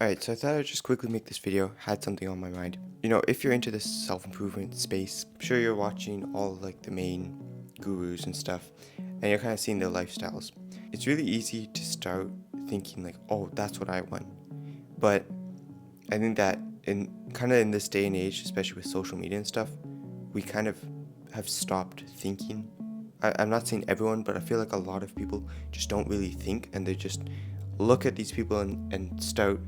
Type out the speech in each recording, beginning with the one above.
Alright, so I thought I'd just quickly make this video, had something on my mind. You know, if you're into this self-improvement space, I'm sure you're watching all like the main gurus and stuff, and you're kind of seeing their lifestyles. It's really easy to start thinking like, oh, that's what I want. But I think that in this day and age, especially with social media and stuff, we kind of have stopped thinking. I'm not saying everyone, but I feel like a lot of people just don't really think, and they just look at these people and start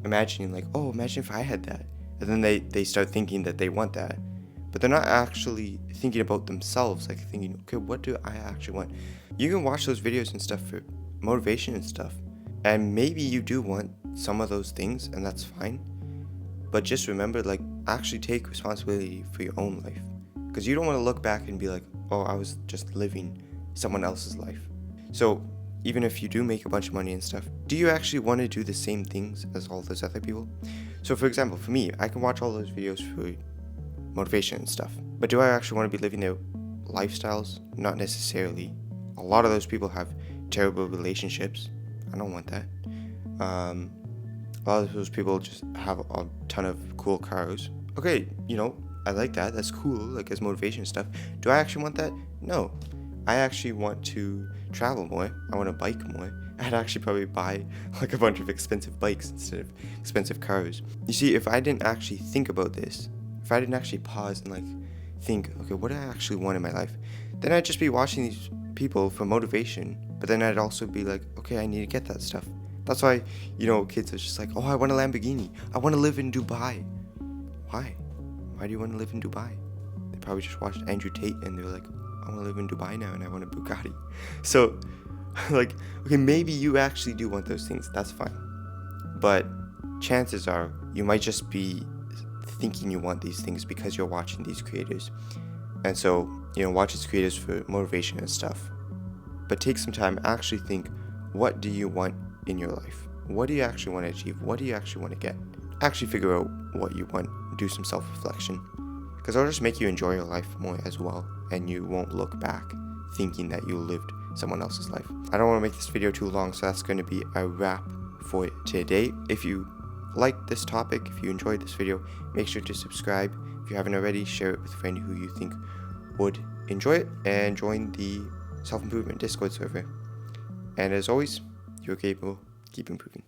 imagining like, oh, imagine if I had that. And then they start thinking that they want that. But they're not actually thinking about themselves, like thinking, okay, what do I actually want? You can watch those videos and stuff for motivation and stuff. And maybe you do want some of those things, and that's fine. But just remember, like, actually take responsibility for your own life. Because you don't want to look back and be like, oh, I was just living someone else's life. So even if you do make a bunch of money and stuff, do you actually want to do the same things as all those other people? So for example, for me, I can watch all those videos for motivation and stuff. But do I actually want to be living their lifestyles? Not necessarily. A lot of those people have terrible relationships. I don't want that. A lot of those people just have a ton of cool cars. Okay, you know, I like that. That's cool, like as motivation and stuff. Do I actually want that? No. I actually want to travel more. I want to bike more. I'd actually probably buy like a bunch of expensive bikes instead of expensive cars. You see, if I didn't actually think about this, if I didn't actually pause and like think, okay, what do I actually want in my life? Then I'd just be watching these people for motivation, but then I'd also be like, okay, I need to get that stuff. That's why, you know, kids are just like, oh, I want a Lamborghini. I want to live in Dubai. Why? Why do you want to live in Dubai? They probably just watched Andrew Tate and they're like, I want to live in Dubai now and I want a Bugatti. So, like, okay, maybe you actually do want those things. That's fine. But chances are you might just be thinking you want these things because you're watching these creators. And so, you know, watch these creators for motivation and stuff. But take some time, actually think, what do you want in your life? What do you actually want to achieve? What do you actually want to get? Actually figure out what you want. Do some self-reflection. Because it'll just make you enjoy your life more as well. And you won't look back thinking that you lived someone else's life. I don't want to make this video too long, so that's going to be a wrap for today. If you liked this topic, if you enjoyed this video, make sure to subscribe. If you haven't already, share it with a friend who you think would enjoy it, and join the self-improvement Discord server. And as always, you're capable. Keep improving.